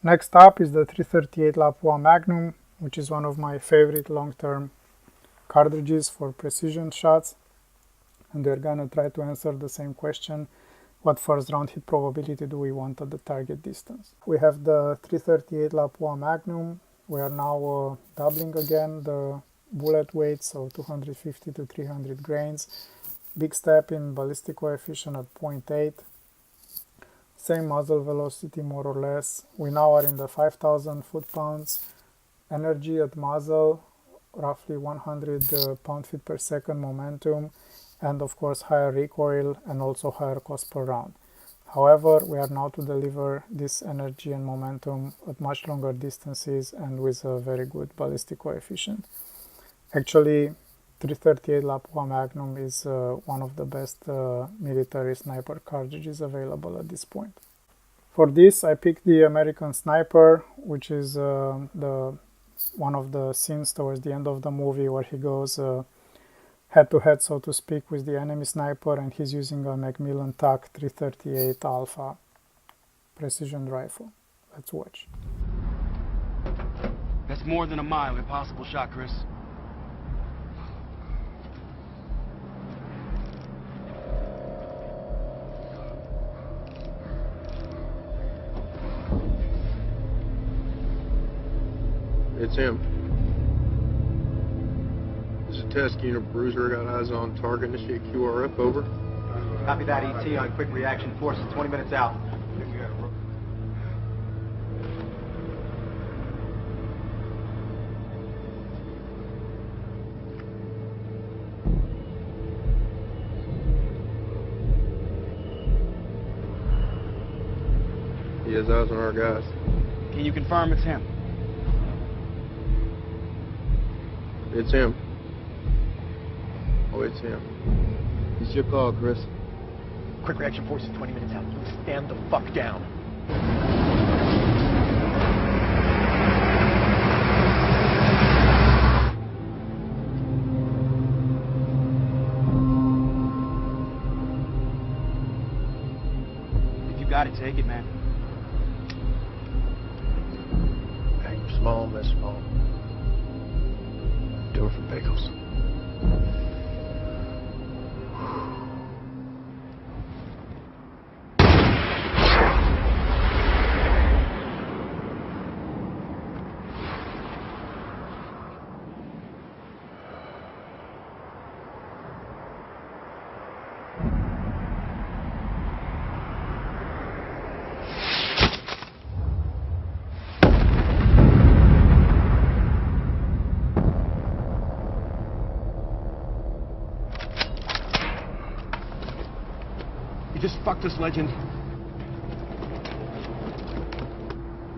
Next up is the 338 Lapua Magnum, which is one of my favorite long-term cartridges for precision shots. And we're gonna try to answer the same question: what first round hit probability do we want at the target distance? We have the 338 Lapua Magnum. We are now doubling again the bullet weight, so 250 to 300 grains. Big step in ballistic coefficient at 0.8. Same muzzle velocity more or less. We now are in the 5,000 foot-pounds. Energy at muzzle, roughly 100 pound-feet per second momentum, and of course higher recoil and also higher cost per round. However, we are now to deliver this energy and momentum at much longer distances and with a very good ballistic coefficient. Actually, 338 Lapua Magnum is one of the best military sniper cartridges available at this point. For this, I picked the American Sniper, which is one of the scenes towards the end of the movie where he goes head-to-head, so to speak, with the enemy sniper, and he's using a Macmillan TAC 338 Alpha precision rifle. Let's watch. That's more than a mile. Impossible shot, Chris. It's him. This is Test Unit Bruiser. Got eyes on target. Initiate QRF, over. Copy that, ET on quick reaction forces 20 minutes out. He has eyes on our guys. Can you confirm it's him? It's him. Oh, it's him. It's your call, Chris. Quick reaction forces 20 minutes out. You stand the fuck down. If you got it, take it, man. Aim small, miss small. Do it for pickles. You just fucked us, legend.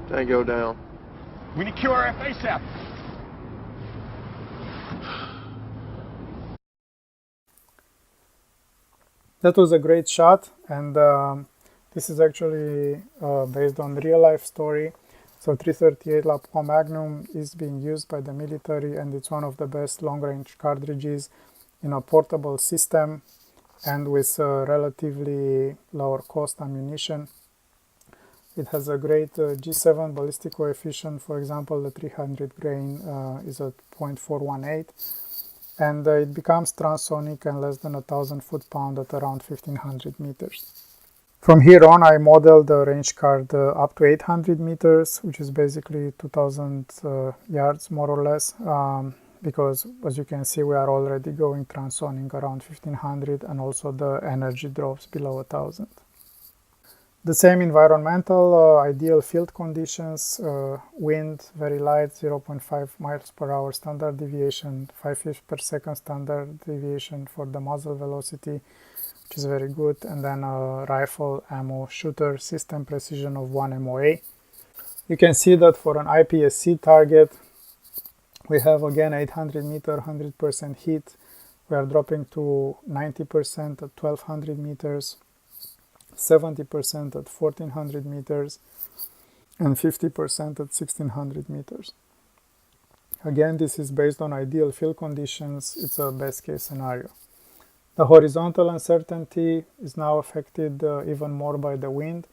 Tango down. We need QRF ASAP. That was a great shot, and this is actually based on real-life story. So 338 Lapua Magnum is being used by the military, and it's one of the best long-range cartridges in a portable system and with relatively lower cost ammunition. It has a great G7 ballistic coefficient. For example, the 300 grain is at 0.418, and it becomes transonic and less than 1,000 foot-pound at around 1,500 meters. From here on, I modeled the range card up to 800 meters, which is basically 2,000 yards more or less, because as you can see, we are already going transonic around 1,500, and also the energy drops below 1,000. The same environmental ideal field conditions, wind very light, 0.5 miles per hour standard deviation, 5 feet per second standard deviation for the muzzle velocity, which is very good, and then a rifle ammo shooter system precision of 1 MOA. You can see that for an IPSC target, we have again 800 meter, 100% hit. We are dropping to 90% at 1200 meters, 70% at 1400 meters, and 50% at 1600 meters. Again, this is based on ideal field conditions. It's a best case scenario. The horizontal uncertainty is now affected even more by the wind,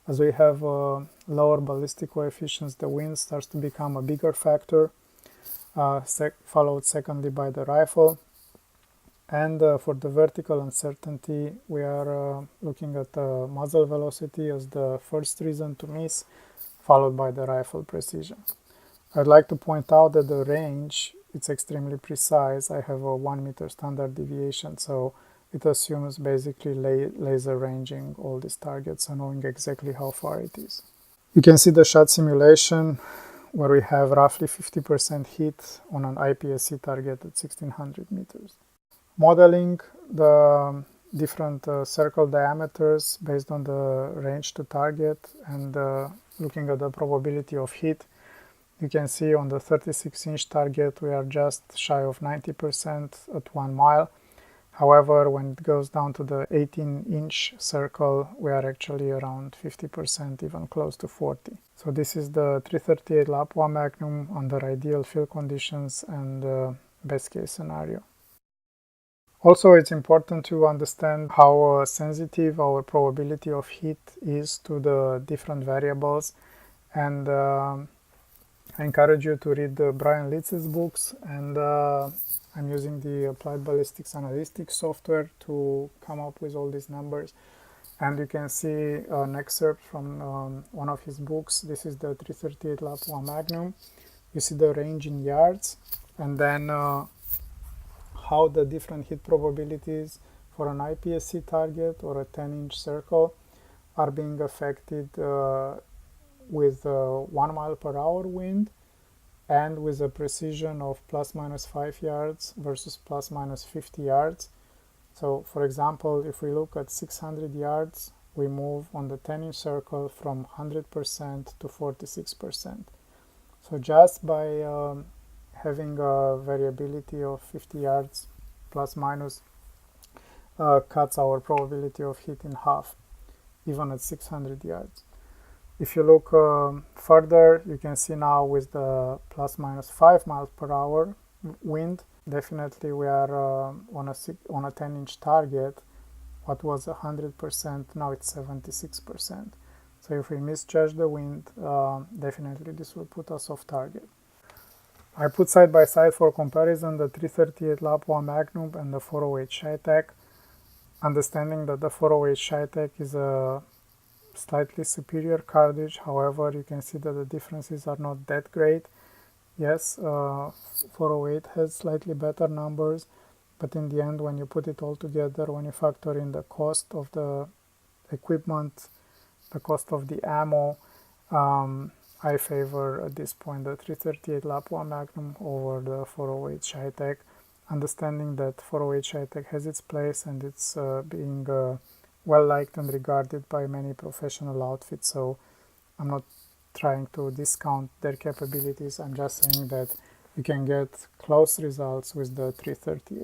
As we have lower ballistic coefficients, the wind starts to become a bigger factor, followed secondly by the rifle. And for the vertical uncertainty, we are looking at the muzzle velocity as the first reason to miss, followed by the rifle precision. I'd like to point out that the range, it's extremely precise. I have a 1 meter standard deviation, so it assumes basically laser ranging all these targets and knowing exactly how far it is. You can see the shot simulation where we have roughly 50% hit on an IPSC target at 1600 meters. Modeling the different circle diameters based on the range to target and looking at the probability of hit, you can see on the 36-inch target we are just shy of 90% at 1 mile. However, when it goes down to the 18-inch circle, we are actually around 50%, even close to 40. So this is the 338 Lapua Magnum under ideal field conditions and best case scenario. Also, it's important to understand how sensitive our probability of hit is to the different variables, and I encourage you to read Brian Litz's books, and I'm using the Applied Ballistics Analytics software to come up with all these numbers. And you can see an excerpt from one of his books. This is the 338 Lapua Magnum. You see the range in yards, and then how the different hit probabilities for an IPSC target or a 10-inch circle are being affected with 1 mile per hour wind and with a precision of plus minus 5 yards versus plus minus 50 yards. So for example, if we look at 600 yards, we move on the 10-inch circle from 100% to 46%. So just by having a variability of 50 yards plus minus cuts our probability of hit in half, even at 600 yards. If you look further, you can see now with the plus minus 5 miles per hour wind, definitely we are on a 10-inch target. What was 100%, now it's 76%. So if we misjudge the wind, definitely this will put us off target. I put side by side for comparison the 338 Lapua Magnum and the 408 Shytech, understanding that the 408 Shytech is a slightly superior cartridge. However, you can see that the differences are not that great. Yes, 408 has slightly better numbers, but in the end, when you put it all together, when you factor in the cost of the equipment, the cost of the ammo, I favor at this point the 338 Lapua Magnum over the 408 Shytech, understanding that 408 Shytech has its place and it's being well liked and regarded by many professional outfits. So I'm not trying to discount their capabilities. I'm just saying that you can get close results with the 338.